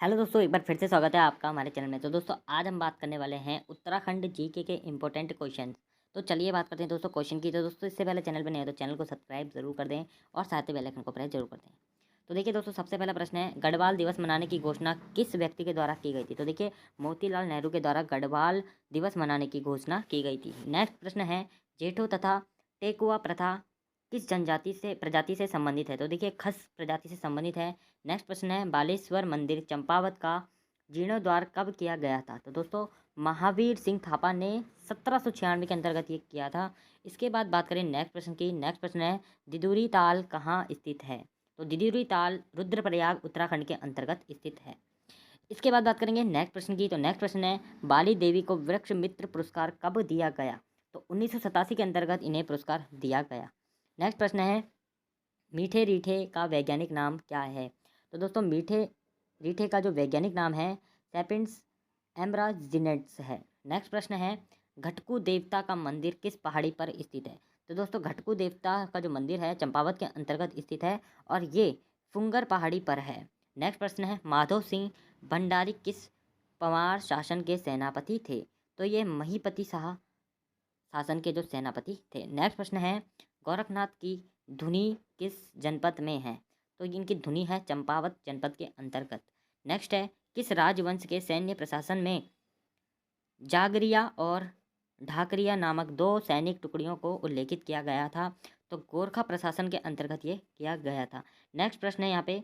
Hello दोस्तों, एक बार फिर से स्वागत है आपका हमारे चैनल में। तो दोस्तों आज हम बात करने वाले हैं उत्तराखंड जीके के इंपॉर्टेंट क्वेश्चन। तो चलिए बात करते हैं दोस्तों क्वेश्चन की। तो दोस्तों इससे पहले चैनल पर नहीं है तो चैनल को सब्सक्राइब जरूर कर दें और साथ ही बेल आइकन को प्रेस जरूर कर दें। तो देखिए दोस्तों, सबसे पहला प्रश्न है, गढ़वाल दिवस मनाने की घोषणा किस व्यक्ति के द्वारा की गई थी? तो देखिए, मोतीलाल नेहरू के द्वारा गढ़वाल दिवस मनाने की घोषणा की गई थी। नेक्स्ट प्रश्न है, जेठो तथा टेकुआ प्रथा किस प्रजाति से संबंधित है? तो देखिए, खस प्रजाति से संबंधित है। नेक्स्ट प्रश्न है, बालेश्वर मंदिर चंपावत का जीर्णोद्वार कब किया गया था? तो दोस्तों महावीर सिंह थापा ने 1796 के अंतर्गत ये किया था। इसके बाद बात करें नेक्स्ट प्रश्न की। नेक्स्ट प्रश्न है, दिदुरी ताल कहाँ स्थित है? तो दिदुरी ताल रुद्रप्रयाग उत्तराखंड के अंतर्गत स्थित है। इसके बाद बात करेंगे नेक्स्ट प्रश्न की। तो नेक्स्ट प्रश्न है, बाली देवी को वृक्ष मित्र पुरस्कार कब दिया गया? तो 1987 के अंतर्गत इन्हें पुरस्कार दिया गया। नेक्स्ट प्रश्न है, मीठे रीठे का वैज्ञानिक नाम क्या है? तो दोस्तों मीठे रीठे का जो वैज्ञानिक नाम है सेपिन्स एम्ब्राजिनेट्स है। नेक्स्ट प्रश्न है, घटकू देवता का मंदिर किस पहाड़ी पर स्थित है? तो दोस्तों घटकू देवता का जो मंदिर है चंपावत के अंतर्गत स्थित है और ये फुंगर पहाड़ी पर है। नेक्स्ट प्रश्न है, माधव सिंह भंडारी किस पंवार शासन के सेनापति थे? तो ये महीपति शाह शासन के जो सेनापति थे। नेक्स्ट प्रश्न है, गोरखनाथ की धुनी किस जनपद में है? तो इनकी धुनी है चंपावत जनपद के अंतर्गत। नेक्स्ट है, किस राजवंश के सैन्य प्रशासन में जागरिया और ढाकरिया नामक दो सैनिक टुकड़ियों को उल्लेखित किया गया था? तो गोरखा प्रशासन के अंतर्गत ये किया गया था। नेक्स्ट प्रश्न है यहाँ पे,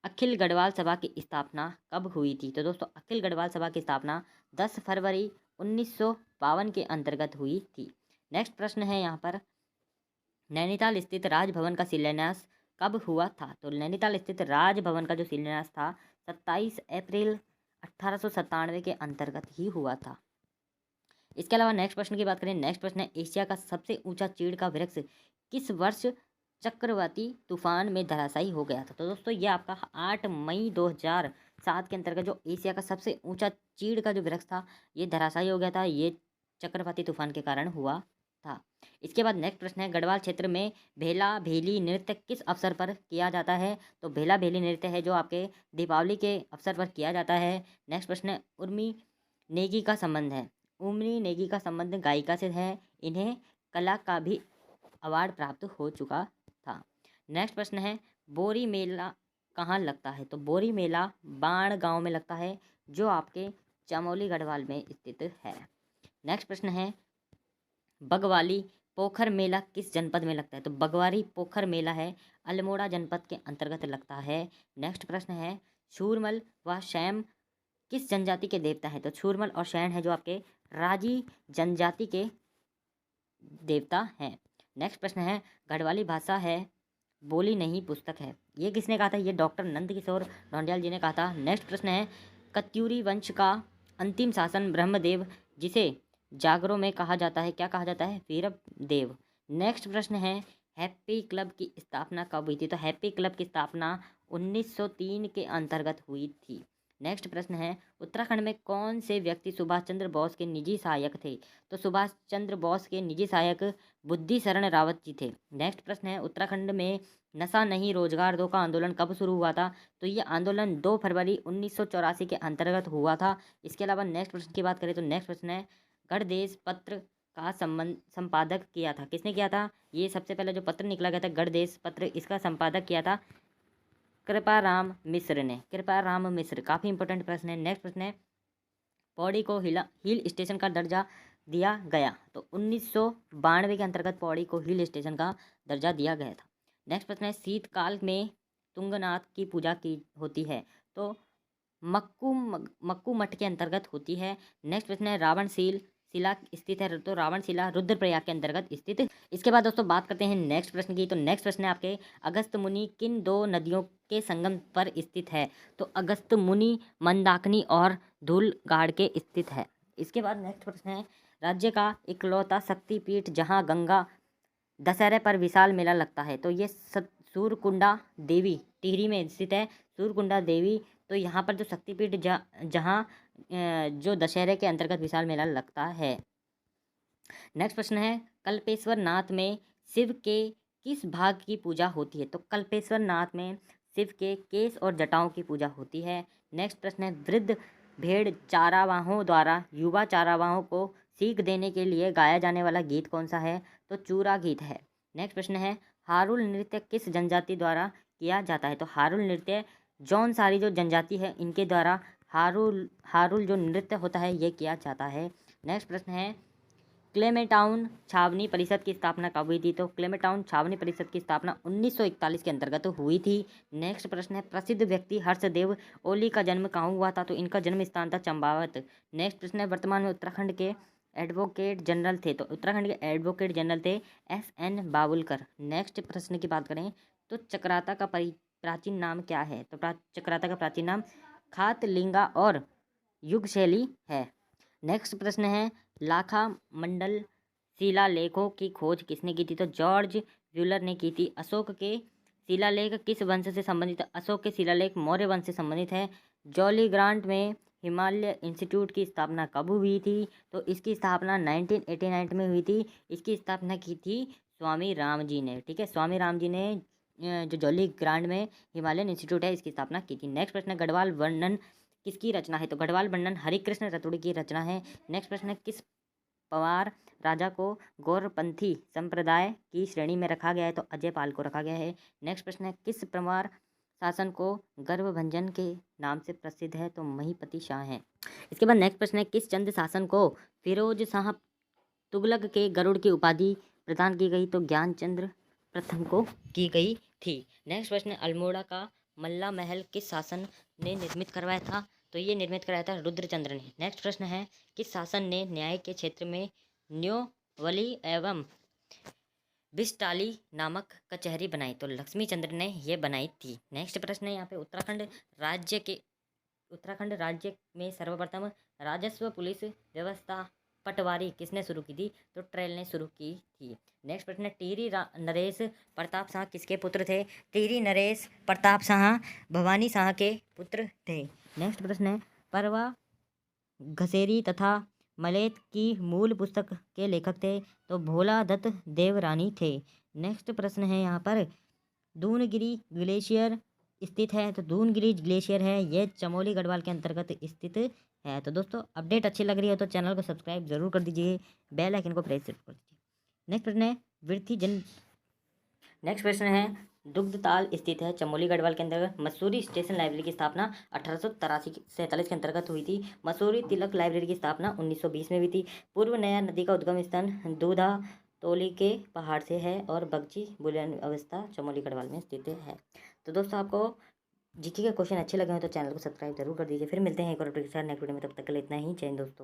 अखिल गढ़वाल सभा की स्थापना कब हुई थी? तो दोस्तों अखिल गढ़वाल सभा की स्थापना 10 फरवरी 1952 के अंतर्गत हुई थी। नेक्स्ट प्रश्न है यहाँ पर, नैनीताल स्थित राजभवन का शिलान्यास कब हुआ था? तो नैनीताल स्थित राजभवन का जो शिलान्यास था 27 अप्रैल 1897 के अंतर्गत ही हुआ था। इसके अलावा नेक्स्ट प्रश्न की बात करें। नेक्स्ट प्रश्न है, एशिया का सबसे ऊंचा चीड़ का वृक्ष किस वर्ष चक्रवाती तूफान में धराशायी हो गया था? तो दोस्तों ये आपका 8 मई 2007 के अंतर्गत जो एशिया का सबसे ऊंचा चीड़ का जो वृक्ष था ये धराशायी हो गया था। ये चक्रवाती तूफान के कारण हुआ था। इसके बाद नेक्स्ट प्रश्न है, गढ़वाल क्षेत्र में भेला भेली नृत्य किस अवसर पर किया जाता है? तो भेला भेली नृत्य है जो आपके दीपावली के अवसर पर किया जाता है। नेक्स्ट प्रश्न है, उर्मी नेगी का संबंध है। उर्मी नेगी का संबंध गायिका से है। इन्हें कला का भी अवार्ड प्राप्त हो चुका था। नेक्स्ट प्रश्न है, बोरी मेला कहाँ लगता है? तो बोरी मेला बाण गांव में लगता है जो आपके चमोली गढ़वाल में स्थित है। नेक्स्ट प्रश्न है, बगवाली पोखर मेला किस जनपद में लगता है? तो बगवारी पोखर मेला है अल्मोड़ा जनपद के अंतर्गत लगता है। नेक्स्ट प्रश्न है, शूरमल व शैम किस जनजाति के देवता है? तो शूरमल और शैन है जो आपके राजी जनजाति के देवता हैं। नेक्स्ट प्रश्न है, गढ़वाली भाषा है बोली नहीं पुस्तक है। ये किसने कहा था? ये डॉक्टर नंदकिशोर ढोंडियाल जी ने कहा था। नेक्स्ट प्रश्न है, कत्यूरी वंश का अंतिम शासन ब्रह्मदेव जिसे जागरों में कहा जाता है, क्या कहा जाता है? वीरभ देव। नेक्स्ट प्रश्न है, हैप्पी क्लब की स्थापना कब हुई थी? तो हैप्पी क्लब की स्थापना 1903 के अंतर्गत हुई थी। नेक्स्ट प्रश्न है, उत्तराखंड में कौन से व्यक्ति सुभाष चंद्र बोस के निजी सहायक थे? तो सुभाष चंद्र बोस के निजी सहायक बुद्धि शरण रावत जी थे। नेक्स्ट प्रश्न है, उत्तराखंड में नशा नहीं रोजगार दो का आंदोलन कब शुरू हुआ था? तो ये आंदोलन 2 फरवरी 1984 के अंतर्गत हुआ था। इसके अलावा नेक्स्ट प्रश्न की बात करें तो नेक्स्ट प्रश्न है, गढ़देश पत्र का संपादक किया था, किसने किया था? ये सबसे पहले जो पत्र निकला गया था गढ़देश पत्र, इसका संपादक किया था कृपाराम मिश्र ने। कृपाराम मिश्र, काफ़ी इंपॉर्टेंट प्रश्न है। नेक्स्ट प्रश्न है, पौड़ी को हिल स्टेशन का दर्जा दिया गया? तो 1992 के अंतर्गत पौड़ी को हिल स्टेशन का दर्जा दिया गया था। नेक्स्ट प्रश्न है, शीतकाल में तुंगनाथ की पूजा की होती है? तो मक्कू मठ के अंतर्गत होती है। नेक्स्ट प्रश्न है, रावणशील शिला स्थित है? तो रावणशिला रुद्रप्रयाग के अंतर्गत स्थित। इसके बाद दोस्तों बात करते हैं नेक्स्ट प्रश्न की। तो नेक्स्ट प्रश्न है आपके, अगस्त मुनि किन दो नदियों के संगम पर स्थित है? तो अगस्त मुनि मंदाकिनी और धूलगाड़ के स्थित है। इसके बाद नेक्स्ट प्रश्न है, राज्य का इकलौता शक्तिपीठ जहाँ गंगा दशहरे पर विशाल मेला लगता है? तो ये सूरकुंडा देवी टिहरी में स्थित है। सूरकुंडा देवी, तो यहाँ पर जो शक्तिपीठ जहाँ जो दशहरे के अंतर्गत विशाल मेला लगता है। नेक्स्ट प्रश्न है, कल्पेश्वर नाथ में शिव के किस भाग की पूजा होती है? तो कल्पेश्वर नाथ में शिव के केश और जटाओं की पूजा होती है। नेक्स्ट प्रश्न है, वृद्ध भेड़ चारावाहों द्वारा युवा चारावाहों को सीख देने के लिए गाया जाने वाला गीत कौन सा है? तो चूरा गीत है। नेक्स्ट प्रश्न है, हारुल नृत्य किस जनजाति द्वारा किया जाता है? तो हारुल नृत्य जौनसारी जो जनजाति है इनके द्वारा हारुल हारुल जो नृत्य होता है ये किया जाता है। नेक्स्ट प्रश्न है, क्लेमेटाउन छावनी परिषद की स्थापना कब हुई थी? तो क्लेमेटाउन छावनी परिषद की स्थापना 1941 के अंतर्गत हुई थी। नेक्स्ट प्रश्न है, प्रसिद्ध व्यक्ति हर्षदेव ओली का जन्म कहाँ हुआ था? तो इनका जन्म स्थान था चंपावत। नेक्स्ट प्रश्न है, वर्तमान में उत्तराखंड के एडवोकेट जनरल थे? तो उत्तराखंड के एडवोकेट जनरल थे SN बावुलकर। नेक्स्ट प्रश्न की बात करें तो चक्राता का प्राचीन नाम क्या है? तो चक्राता का प्राचीन नाम खातलिंगा और युगशैली है। नेक्स्ट प्रश्न है, लाखा मंडल शिलालेखों की खोज किसने की थी? तो जॉर्ज व्यूलर ने की थी। अशोक के शिलालेख किस वंश से संबंधित है? अशोक के शिलालेख मौर्य वंश से संबंधित है। जॉली ग्रांट में हिमालय इंस्टीट्यूट की स्थापना कब हुई थी? तो इसकी स्थापना 1989 में हुई थी। इसकी स्थापना की थी स्वामी राम जी ने। ठीक है, स्वामी राम जी ने जो जॉली ग्रांट में हिमालयन इंस्टीट्यूट है इसकी स्थापना की थी। नेक्स्ट प्रश्न, गढ़वाल वर्णन किसकी रचना है? तो गढ़वाल वर्णन हरिकृष्ण रतुड़ी की रचना है। नेक्स्ट प्रश्न है, किस पवार राजा को गौरपंथी संप्रदाय की श्रेणी में रखा गया है? तो अजय पाल को रखा गया है। नेक्स्ट प्रश्न है, किस पवार शासन को गर्भभंजन के नाम से प्रसिद्ध है? तो महीपति शाह हैं। इसके बाद नेक्स्ट प्रश्न है, किस चंद शासन को फिरोज शाह तुगलक के गरुड़ की उपाधि प्रदान की गई? तो ज्ञानचंद्र प्रथम को की गई थी। नेक्स्ट प्रश्न है, अल्मोड़ा का मल्ला महल किस शासन ने निर्मित करवाया था? तो ये निर्मित कराया था रुद्रचंद्र ने। नेक्स्ट प्रश्न है, किस शासन ने न्याय के क्षेत्र में न्योवली एवं बिस्टाली नामक कचहरी बनाई? तो लक्ष्मी चंद्र ने ये बनाई थी। नेक्स्ट प्रश्न है यहाँ पे, उत्तराखंड राज्य में सर्वप्रथम राजस्व पुलिस व्यवस्था पटवारी किसने शुरू की थी? तो ट्रेल ने शुरू की थी। नेक्स्ट प्रश्न है, टिहरी नरेश प्रताप शाह किसके पुत्र थे? टिहरी नरेश प्रताप शाह भवानी शाह के पुत्र थे। नेक्स्ट प्रश्न है, परवा घसेरी तथा मलेत की मूल पुस्तक के लेखक थे? तो भोला दत्त देवरानी थे। नेक्स्ट प्रश्न है यहाँ पर, दूनगिरी ग्लेशियर स्थित है? तो दूनगिरी ग्लेशियर है ये चमोली गढ़वाल के अंतर्गत स्थित है। तो दोस्तों अपडेट अच्छी लग रही हो तो चैनल को सब्सक्राइब जरूर कर दीजिए, बेल आइकन को प्रेस जरूर कर दीजिए। नेक्स्ट प्रश्न है, नेक्स्ट प्रश्न है, दुग्धताल स्थित है चमोली गढ़वाल के अंतर्गत। मसूरी स्टेशन लाइब्रेरी की स्थापना 1843 के अंतर्गत हुई थी। मसूरी तिलक लाइब्रेरी की स्थापना 1920 में हुई थी। पूर्व नया नदी का उद्गम स्थान दूधा तोली के पहाड़ से है और बगची बुलियन अवस्था चमोली गढ़वाल में स्थित है। तो दोस्तों आपको जीके के क्वेश्चन अच्छे लगे हो तो चैनल को सब्सक्राइब जरूर कर दीजिए। फिर मिलते हैं एक और नेक्स्ट वीडियो में, तब तक के लिए इतना ही। जय हिंद दोस्तों।